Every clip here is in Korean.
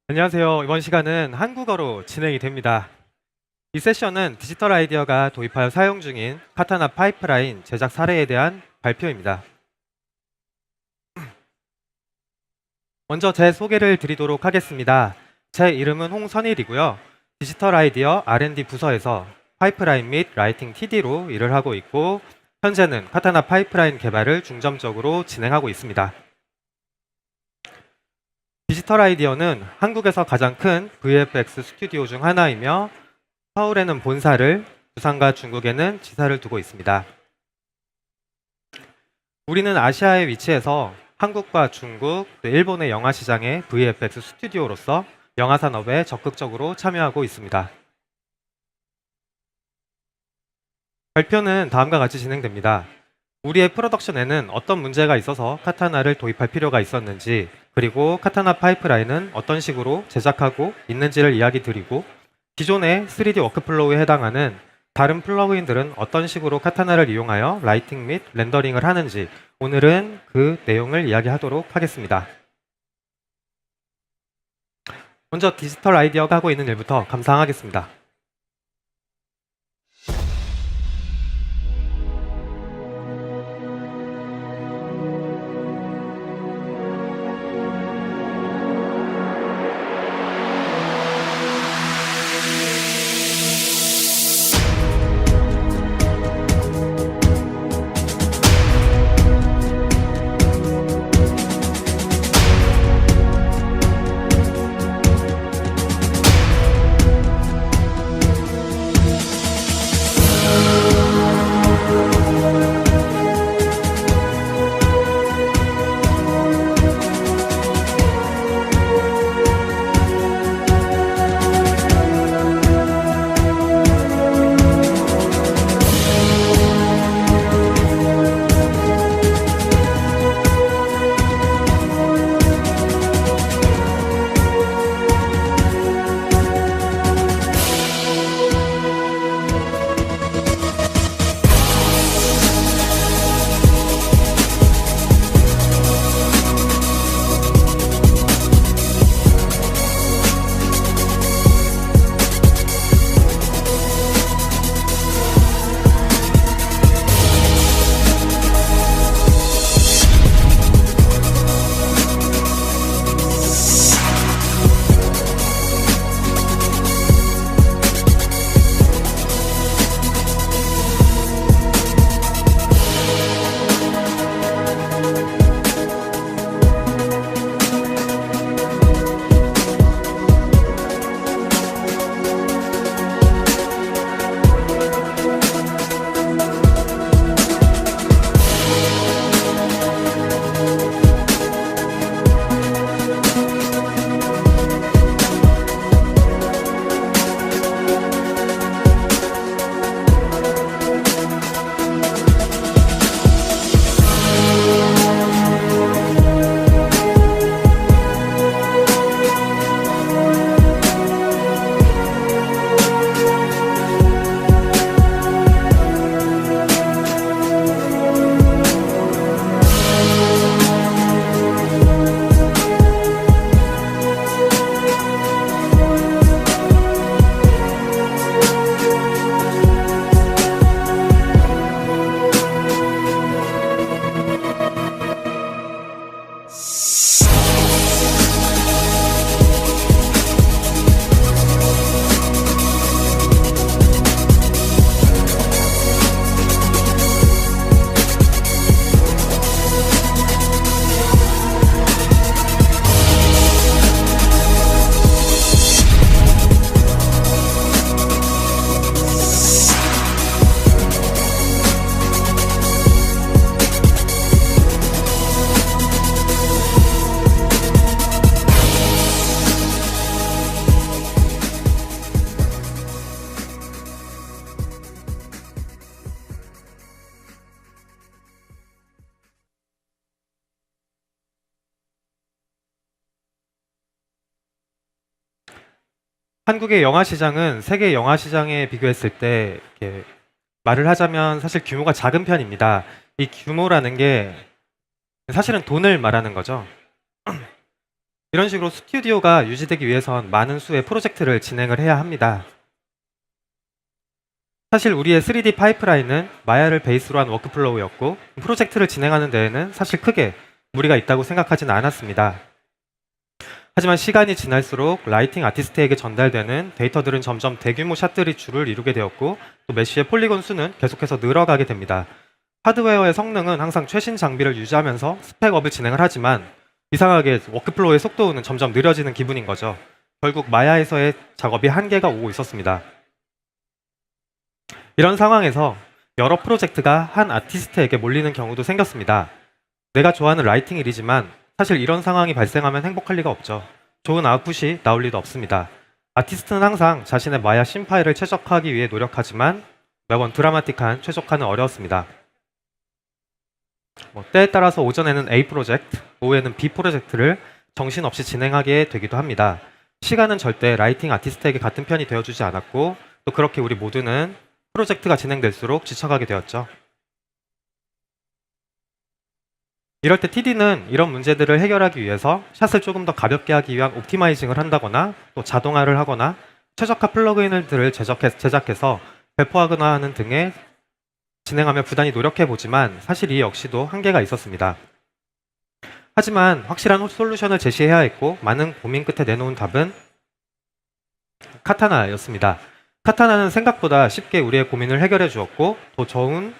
안녕하세요. 이번 시간은 한국어로 진행이 됩니다. 이 세션은 디지털 아이디어가 도입하여 사용 중인 카타나 파이프라인 제작 사례에 대한 발표입니다. 먼저 제 소개를 드리도록 하겠습니다. 제 이름은 홍선일이고요. 디지털 아이디어 R&D 부서에서 파이프라인 및 라이팅 TD로 일을 하고 있고, 현재는 카타나 파이프라인 개발을 중점적으로 진행하고 있습니다. 디지털 아이디어는 한국에서 가장 큰 VFX 스튜디오 중 하나이며, 서울에는 본사를, 부산과 중국에는 지사를 두고 있습니다. 우리는 아시아에 위치해서 한국과 중국, 또 일본의 영화 시장의 VFX 스튜디오로서 영화 산업에 적극적으로 참여하고 있습니다. 발표는 다음과 같이 진행됩니다. 우리의 프로덕션에는 어떤 문제가 있어서 카타나를 도입할 필요가 있었는지, 그리고 카타나 파이프라인은 어떤 식으로 제작하고 있는지를 이야기 드리고, 기존의 3D 워크플로우에 해당하는 다른 플러그인들은 어떤 식으로 카타나를 이용하여 라이팅 및 렌더링을 하는지, 오늘은 그 내용을 이야기하도록 하겠습니다. 먼저 디지털 아이디어가 하고 있는 일부터 감상하겠습니다. 한국의 영화 시장은 세계 영화 시장에 비교했을 때 이렇게 말을 하자면 사실 규모가 작은 편입니다. 이 규모라는 게 사실은 돈을 말하는 거죠. 이런 식으로 스튜디오가 유지되기 위해선 많은 수의 프로젝트를 진행을 해야 합니다. 사실 우리의 3D 파이프라인은 마야를 베이스로 한 워크플로우였고 프로젝트를 진행하는 데에는 사실 크게 무리가 있다고 생각하진 않았습니다. 하지만 시간이 지날수록 라이팅 아티스트에게 전달되는 데이터들은 점점 대규모 샷들이 주를 이루게 되었고 또 메쉬의 폴리곤 수는 계속해서 늘어가게 됩니다. 하드웨어의 성능은 항상 최신 장비를 유지하면서 스펙업을 진행을 하지만 이상하게 워크플로우의 속도는 점점 느려지는 기분인 거죠. 결국 마야에서의 작업이 한계가 오고 있었습니다. 이런 상황에서 여러 프로젝트가 한 아티스트에게 몰리는 경우도 생겼습니다. 내가 좋아하는 라이팅 일이지만 사실 이런 상황이 발생하면 행복할 리가 없죠. 좋은 아웃풋이 나올 리도 없습니다. 아티스트는 항상 자신의 마야 신 파일을 최적화하기 위해 노력하지만 매번 드라마틱한 최적화는 어려웠습니다. 때에 따라서 오전에는 A 프로젝트, 오후에는 B 프로젝트를 정신없이 진행하게 되기도 합니다. 시간은 절대 라이팅 아티스트에게 같은 편이 되어주지 않았고 또 그렇게 우리 모두는 프로젝트가 진행될수록 지쳐가게 되었죠. 이럴 때 TD는 이런 문제들을 해결하기 위해서 샷을 조금 더 가볍게 하기 위한 옵티마이징을 한다거나 또 자동화를 하거나 최적화 플러그인들을 제작해서 배포하거나 하는 등의 진행하며 부단히 노력해 보지만 사실 이 역시도 한계가 있었습니다. 하지만 확실한 솔루션을 제시해야 했고 많은 고민 끝에 내놓은 답은 카타나였습니다. 카타나는 생각보다 쉽게 우리의 고민을 해결해 주었고 더 좋은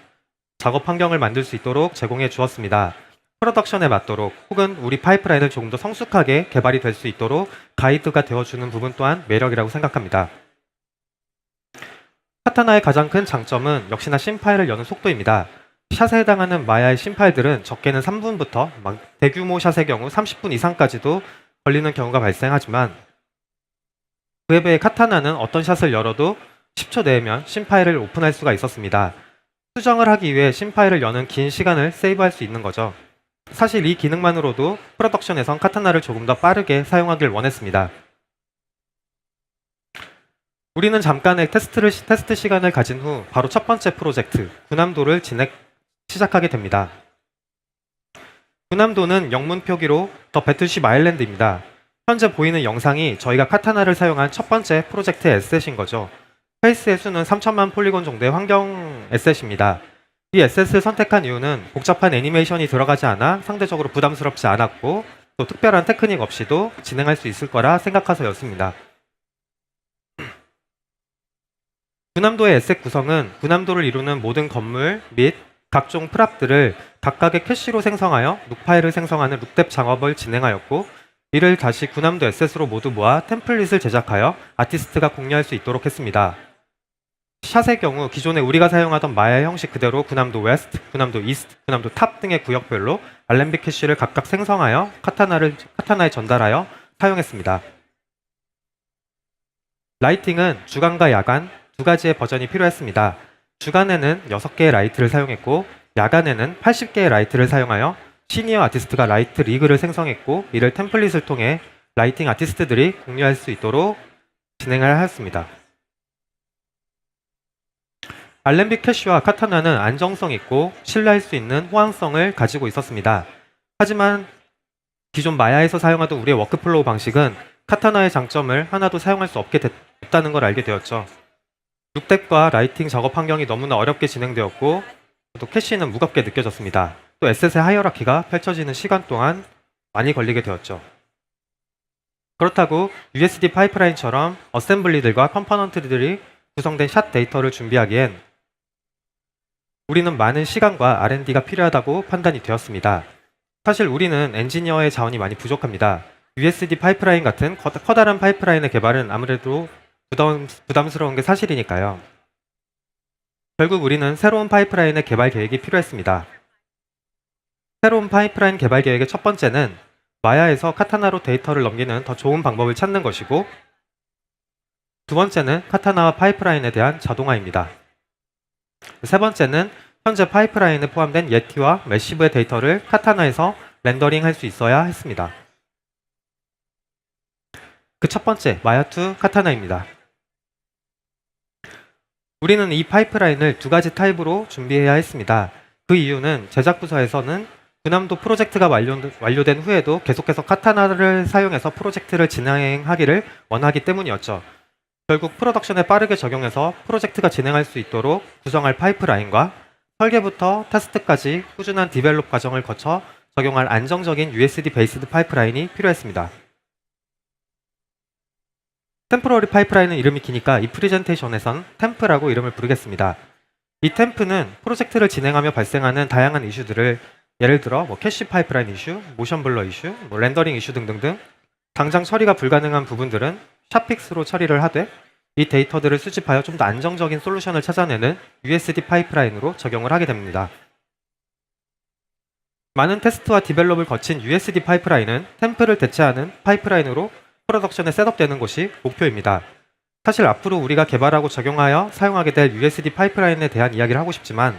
작업 환경을 만들 수 있도록 제공해 주었습니다. 프로덕션에 맞도록 혹은 우리 파이프라인을 조금 더 성숙하게 개발이 될 수 있도록 가이드가 되어주는 부분 또한 매력이라고 생각합니다. 카타나의 가장 큰 장점은 역시나 신 파일을 여는 속도입니다. 샷에 해당하는 마야의 신 파일들은 적게는 3분부터 대규모 샷의 경우 30분 이상까지도 걸리는 경우가 발생하지만 그에 비해 카타나는 어떤 샷을 열어도 10초 내면 신 파일을 오픈할 수가 있었습니다. 수정을 하기 위해 신 파일을 여는 긴 시간을 세이브할 수 있는 거죠. 사실 이 기능만으로도 프로덕션에선 카타나를 조금 더 빠르게 사용하길 원했습니다. 우리는 잠깐의 테스트 시간을 가진 후 바로 첫 번째 프로젝트 군함도를 시작하게 됩니다. 군함도는 영문 표기로 더 배틀쉽 아일랜드입니다. 현재 보이는 영상이 저희가 카타나를 사용한 첫 번째 프로젝트의 에셋인 거죠. 페이스의 수는 3천만 폴리곤 정도의 환경 에셋입니다. 이 에셋을 선택한 이유는 복잡한 애니메이션이 들어가지 않아 상대적으로 부담스럽지 않았고 또 특별한 테크닉 없이도 진행할 수 있을 거라 생각해서였습니다. 군함도의 에셋 구성은 군함도를 이루는 모든 건물 및 각종 프랍들을 각각의 캐시로 생성하여 룩 파일을 생성하는 룩뎁 작업을 진행하였고 이를 다시 군함도 에셋으로 모두 모아 템플릿을 제작하여 아티스트가 공유할 수 있도록 했습니다. 샷의 경우 기존에 우리가 사용하던 마야 형식 그대로 군함도 웨스트, 군함도 이스트, 군함도 탑 등의 구역별로 알렘비 캐시를 각각 생성하여 카타나에 전달하여 사용했습니다. 라이팅은 주간과 야간 두 가지의 버전이 필요했습니다. 주간에는 6개의 라이트를 사용했고 야간에는 80개의 라이트를 사용하여 시니어 아티스트가 라이트 리그를 생성했고 이를 템플릿을 통해 라이팅 아티스트들이 공유할 수 있도록 진행을 하였습니다. 알렘비 캐시와 카타나는 안정성 있고 신뢰할 수 있는 호환성을 가지고 있었습니다. 하지만 기존 마야에서 사용하던 우리의 워크플로우 방식은 카타나의 장점을 하나도 사용할 수 없게 됐다는 걸 알게 되었죠. 룩뎁과 라이팅 작업 환경이 너무나 어렵게 진행되었고 또 캐시는 무겁게 느껴졌습니다. 또 에셋의 하이어라키가 펼쳐지는 시간 동안 많이 걸리게 되었죠. 그렇다고 USD 파이프라인처럼 어셈블리들과 컴포넌트들이 구성된 샷 데이터를 준비하기엔 우리는 많은 시간과 R&D가 필요하다고 판단이 되었습니다. 사실 우리는 엔지니어의 자원이 많이 부족합니다. USD 파이프라인 같은 커다란 파이프라인의 개발은 아무래도 부담스러운 게 사실이니까요. 결국 우리는 새로운 파이프라인의 개발 계획이 필요했습니다. 새로운 파이프라인 개발 계획의 첫 번째는 마야에서 카타나로 데이터를 넘기는 더 좋은 방법을 찾는 것이고 두 번째는 카타나와 파이프라인에 대한 자동화입니다. 세 번째는 현재 파이프라인에 포함된 예티와 매시브의 데이터를 카타나에서 렌더링 할 수 있어야 했습니다. 그 첫 번째, 마야2 카타나입니다. 우리는 이 파이프라인을 두 가지 타입으로 준비해야 했습니다. 그 이유는 제작 부서에서는 군함도 프로젝트가 완료된 후에도 계속해서 카타나를 사용해서 프로젝트를 진행하기를 원하기 때문이었죠. 결국 프로덕션에 빠르게 적용해서 프로젝트가 진행할 수 있도록 구성할 파이프라인과 설계부터 테스트까지 꾸준한 디벨롭 과정을 거쳐 적용할 안정적인 USD 베이스드 파이프라인이 필요했습니다. 템포러리 파이프라인은 이름이 기니까 이 프레젠테이션에선 템프라고 이름을 부르겠습니다. 이 템프는 프로젝트를 진행하며 발생하는 다양한 이슈들을 예를 들어 캐시 파이프라인 이슈, 모션 블러 이슈, 렌더링 이슈 등등등 당장 처리가 불가능한 부분들은 샵픽스로 처리를 하되 이 데이터들을 수집하여 좀 더 안정적인 솔루션을 찾아내는 USD 파이프라인으로 적용을 하게 됩니다. 많은 테스트와 디벨롭을 거친 USD 파이프라인은 템플을 대체하는 파이프라인으로 프로덕션에 셋업되는 것이 목표입니다. 사실 앞으로 우리가 개발하고 적용하여 사용하게 될 USD 파이프라인에 대한 이야기를 하고 싶지만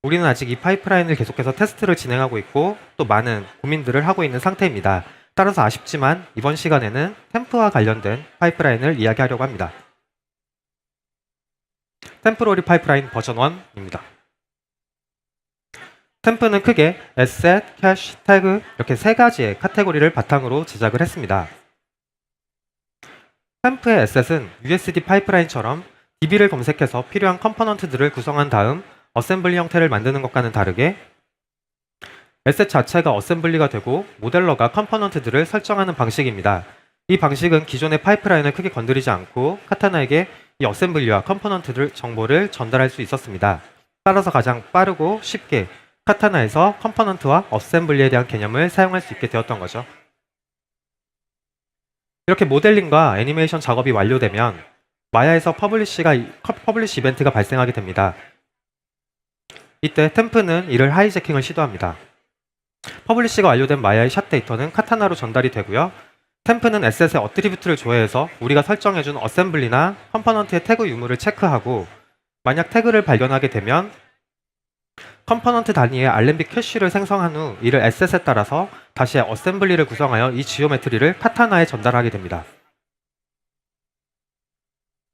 우리는 아직 이 파이프라인을 계속해서 테스트를 진행하고 있고 또 많은 고민들을 하고 있는 상태입니다. 따라서 아쉽지만 이번 시간에는 템프와 관련된 파이프라인을 이야기하려고 합니다. 템포러리 파이프라인 버전 1입니다. 템프는 크게 에셋, 캐시, 태그 이렇게 세 가지의 카테고리를 바탕으로 제작을 했습니다. 템프의 에셋은 USD 파이프라인처럼 DB를 검색해서 필요한 컴포넌트들을 구성한 다음 어셈블리 형태를 만드는 것과는 다르게 에셋 자체가 어셈블리가 되고 모델러가 컴포넌트들을 설정하는 방식입니다. 이 방식은 기존의 파이프라인을 크게 건드리지 않고 카타나에게 이 어셈블리와 컴포넌트들 정보를 전달할 수 있었습니다. 따라서 가장 빠르고 쉽게 카타나에서 컴포넌트와 어셈블리에 대한 개념을 사용할 수 있게 되었던 거죠. 이렇게 모델링과 애니메이션 작업이 완료되면 마야에서 퍼블리시 이벤트가 발생하게 됩니다. 이때 템프는 이를 하이제킹을 시도합니다. 퍼블리시가 완료된 마야의 샷 데이터는 카타나로 전달이 되고요. 템프는 에셋의 어트리뷰트를 조회해서 우리가 설정해준 어셈블리나 컴포넌트의 태그 유무를 체크하고 만약 태그를 발견하게 되면 컴포넌트 단위의 알렘빅 캐시를 생성한 후 이를 에셋에 따라서 다시 어셈블리를 구성하여 이 지오메트리를 카타나에 전달하게 됩니다.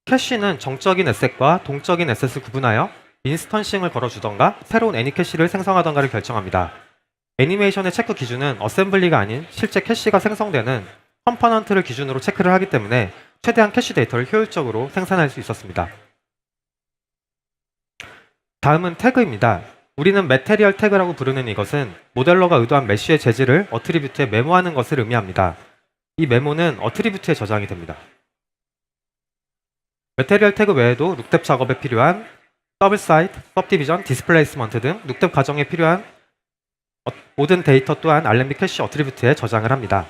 캐시는 정적인 에셋과 동적인 에셋을 구분하여 인스턴싱을 걸어주던가 새로운 애니캐시를 생성하던가를 결정합니다. 애니메이션의 체크 기준은 어셈블리가 아닌 실제 캐시가 생성되는 컴포넌트를 기준으로 체크를 하기 때문에 최대한 캐시 데이터를 효율적으로 생산할 수 있었습니다. 다음은 태그입니다. 우리는 매테리얼 태그라고 부르는 이것은 모델러가 의도한 메쉬의 재질을 어트리뷰트에 메모하는 것을 의미합니다. 이 메모는 어트리뷰트에 저장이 됩니다. 매테리얼 태그 외에도 룩뎁 작업에 필요한 더블 사이트, 서브디비전, 디스플레이스먼트 등 룩뎁 과정에 필요한 모든 데이터 또한 알렘빅 캐시 어트리뷰트에 저장을 합니다.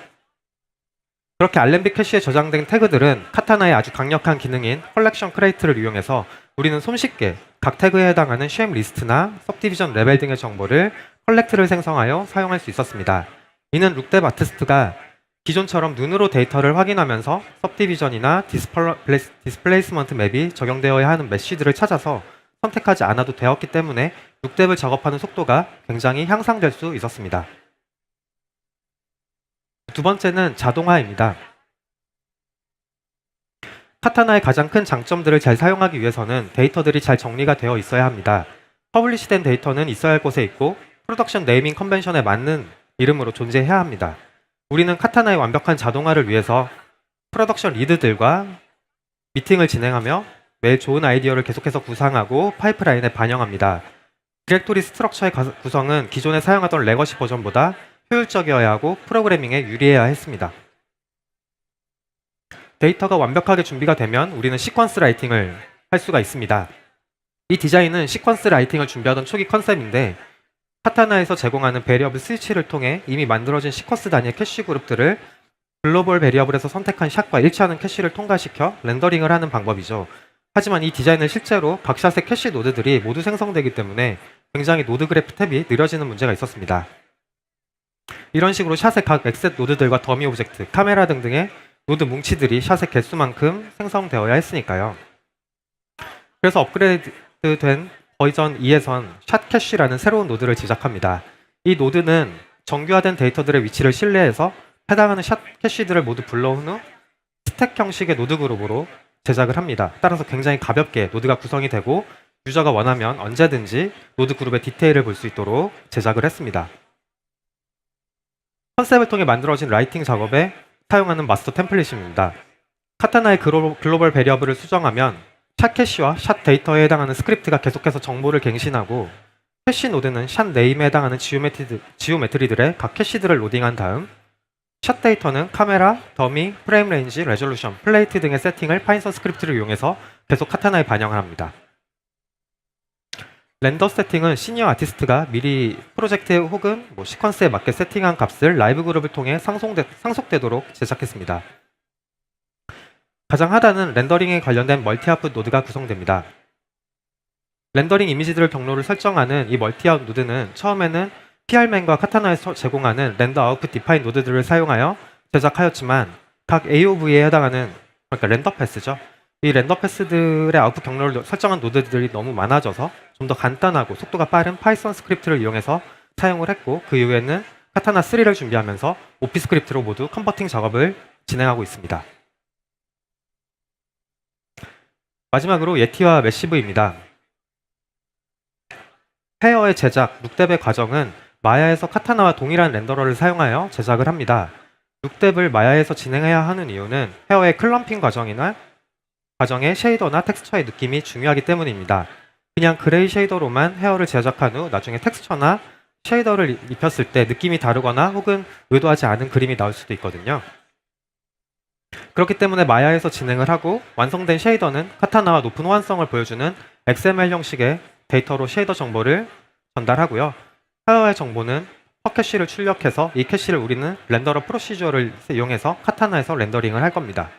그렇게 알렘빅 캐시에 저장된 태그들은 카타나의 아주 강력한 기능인 컬렉션 크레이트를 이용해서 우리는 손쉽게 각 태그에 해당하는 쉐임 리스트나 서브디비전 레벨 등의 정보를 컬렉트를 생성하여 사용할 수 있었습니다. 이는 룩뎁 아티스트가 기존처럼 눈으로 데이터를 확인하면서 서브디비전이나 디스플레이스먼트 맵이 적용되어야 하는 메쉬들을 찾아서 선택하지 않아도 되었기 때문에 룩뎁을 작업하는 속도가 굉장히 향상될 수 있었습니다. 두 번째는 자동화입니다. 카타나의 가장 큰 장점들을 잘 사용하기 위해서는 데이터들이 잘 정리가 되어 있어야 합니다. 퍼블리시된 데이터는 있어야 할 곳에 있고 프로덕션 네이밍 컨벤션에 맞는 이름으로 존재해야 합니다. 우리는 카타나의 완벽한 자동화를 위해서 프로덕션 리드들과 미팅을 진행하며 매일 좋은 아이디어를 계속해서 구상하고 파이프라인에 반영합니다. 디렉토리 스트럭처의 구성은 기존에 사용하던 레거시 버전보다 효율적이어야 하고 프로그래밍에 유리해야 했습니다. 데이터가 완벽하게 준비가 되면 우리는 시퀀스 라이팅을 할 수가 있습니다. 이 디자인은 시퀀스 라이팅을 준비하던 초기 컨셉인데 카타나에서 제공하는 베리어블 스위치를 통해 이미 만들어진 시퀀스 단위의 캐시 그룹들을 글로벌 베리어블에서 선택한 샷과 일치하는 캐시를 통과시켜 렌더링을 하는 방법이죠. 하지만 이 디자인은 실제로 각 샷의 캐시 노드들이 모두 생성되기 때문에 굉장히 노드 그래프 탭이 느려지는 문제가 있었습니다. 이런 식으로 샷의 각 엑셋 노드들과 더미 오브젝트, 카메라 등등의 노드 뭉치들이 샷의 개수만큼 생성되어야 했으니까요. 그래서 업그레이드된 버전 2에선 샷 캐시라는 새로운 노드를 제작합니다. 이 노드는 정규화된 데이터들의 위치를 신뢰해서 해당하는 샷 캐시들을 모두 불러온 후 스택 형식의 노드 그룹으로 제작을 합니다. 따라서 굉장히 가볍게 노드가 구성이 되고 유저가 원하면 언제든지 노드 그룹의 디테일을 볼 수 있도록 제작을 했습니다. 컨셉을 통해 만들어진 라이팅 작업에 사용하는 마스터 템플릿입니다. 카타나의 글로벌 베리어블을 수정하면 샷 캐시와 샷 데이터에 해당하는 스크립트가 계속해서 정보를 갱신하고, 캐시 노드는 샷 네임에 해당하는 지오메트리들의 각 캐시들을 로딩한 다음, 샷 데이터는 카메라, 더미, 프레임 레인지, 레졸루션, 플레이트 등의 세팅을 파이썬 스크립트를 이용해서 계속 카타나에 반영을 합니다. 렌더 세팅은 시니어 아티스트가 미리 프로젝트 혹은 시퀀스에 맞게 세팅한 값을 라이브 그룹을 통해 상속되도록 제작했습니다. 가장 하단은 렌더링에 관련된 멀티아웃풋 노드가 구성됩니다. 렌더링 이미지들을 경로를 설정하는 이 멀티아웃 노드는 처음에는 PR맨과 카타나에서 제공하는 렌더 아웃풋 디파인 노드들을 사용하여 제작하였지만, 각 AOV에 해당하는, 그러니까 렌더 패스죠. 이 렌더 패스들의 아웃풋 경로를 설정한 노드들이 너무 많아져서 좀 더 간단하고 속도가 빠른 파이썬 스크립트를 이용해서 사용을 했고, 그 이후에는 카타나 3를 준비하면서 오피 스크립트로 모두 컨버팅 작업을 진행하고 있습니다. 마지막으로 예티와 매시브입니다. 페어의 제작, 룩뎁의 과정은 마야에서 카타나와 동일한 렌더러를 사용하여 제작을 합니다. 룩뎁을 마야에서 진행해야 하는 이유는 페어의 클럼핑 과정의 쉐이더나 텍스처의 느낌이 중요하기 때문입니다. 그냥 그레이 쉐이더로만 헤어를 제작한 후 나중에 텍스처나 쉐이더를 입혔을 때 느낌이 다르거나 혹은 의도하지 않은 그림이 나올 수도 있거든요. 그렇기 때문에 마야에서 진행을 하고, 완성된 쉐이더는 카타나와 높은 호환성을 보여주는 XML 형식의 데이터로 쉐이더 정보를 전달하고요. 페어의 정보는 퍼캐시를 출력해서 이 캐시를 우리는 렌더러 프로시저를 이용해서 카타나에서 렌더링을 할 겁니다.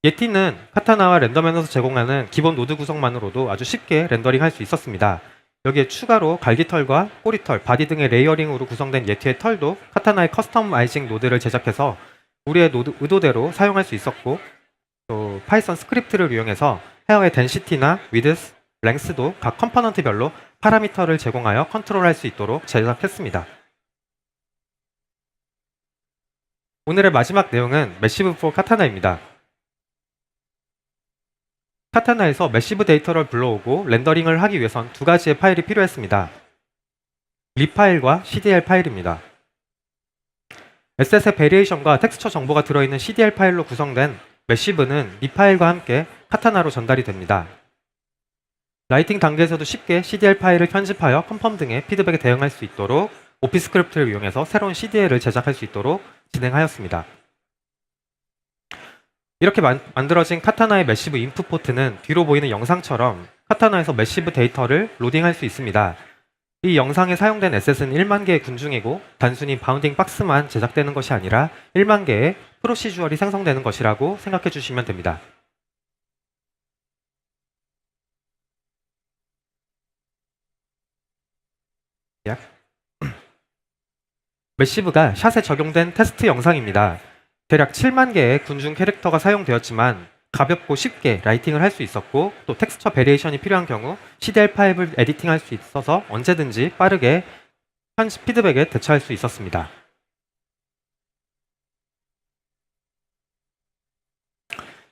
예티는 카타나와 렌더맨에서 제공하는 기본 노드 구성만으로도 아주 쉽게 렌더링 할 수 있었습니다. 여기에 추가로 갈기털과 꼬리털, 바디 등의 레이어링으로 구성된 예티의 털도 카타나의 커스터마이징 노드를 제작해서 우리의 의도대로 사용할 수 있었고, 또 파이썬 스크립트를 이용해서 헤어의 덴시티나 위드스, 랭스도 각 컴포넌트별로 파라미터를 제공하여 컨트롤할 수 있도록 제작했습니다. 오늘의 마지막 내용은 매시브 for 카타나입니다. 카타나에서 매시브 데이터를 불러오고 렌더링을 하기 위해선 두 가지의 파일이 필요했습니다. 립 파일과 CDL 파일입니다. SS의 베리에이션과 텍스처 정보가 들어있는 CDL 파일로 구성된 매시브는 립 파일과 함께 카타나로 전달이 됩니다. 라이팅 단계에서도 쉽게 CDL 파일을 편집하여 컨펌 등의 피드백에 대응할 수 있도록 오피 스크립트를 이용해서 새로운 CDL을 제작할 수 있도록 진행하였습니다. 이렇게 만들어진 카타나의 매시브 인풋 포트는 뒤로 보이는 영상처럼 카타나에서 매시브 데이터를 로딩할 수 있습니다. 이 영상에 사용된 에셋은 1만 개의 군중이고, 단순히 바운딩 박스만 제작되는 것이 아니라 1만 개의 프로시주얼이 생성되는 것이라고 생각해 주시면 됩니다. 매시브가 샷에 적용된 테스트 영상입니다. 대략 7만 개의 군중 캐릭터가 사용되었지만 가볍고 쉽게 라이팅을 할 수 있었고, 또 텍스처 베리에이션이 필요한 경우 CDL 파일을 에디팅할 수 있어서 언제든지 빠르게 편집 피드백에 대처할 수 있었습니다.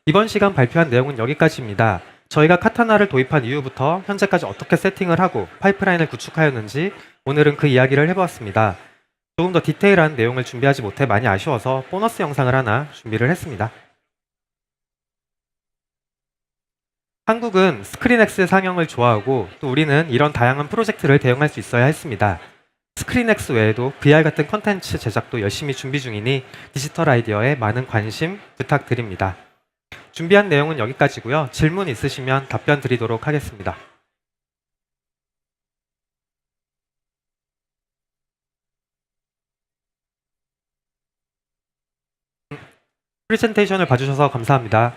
이번 시간 발표한 내용은 여기까지입니다. 저희가 카타나를 도입한 이후부터 현재까지 어떻게 세팅을 하고 파이프라인을 구축하였는지 오늘은 그 이야기를 해보았습니다. 조금 더 디테일한 내용을 준비하지 못해 많이 아쉬워서 보너스 영상을 하나 준비를 했습니다. 한국은 스크린X 상영을 좋아하고, 또 우리는 이런 다양한 프로젝트를 대응할 수 있어야 했습니다. 스크린X 외에도 VR 같은 컨텐츠 제작도 열심히 준비 중이니 디지털 아이디어에 많은 관심 부탁드립니다. 준비한 내용은 여기까지고요. 질문 있으시면 답변 드리도록 하겠습니다. 프레젠테이션을 봐주셔서 감사합니다.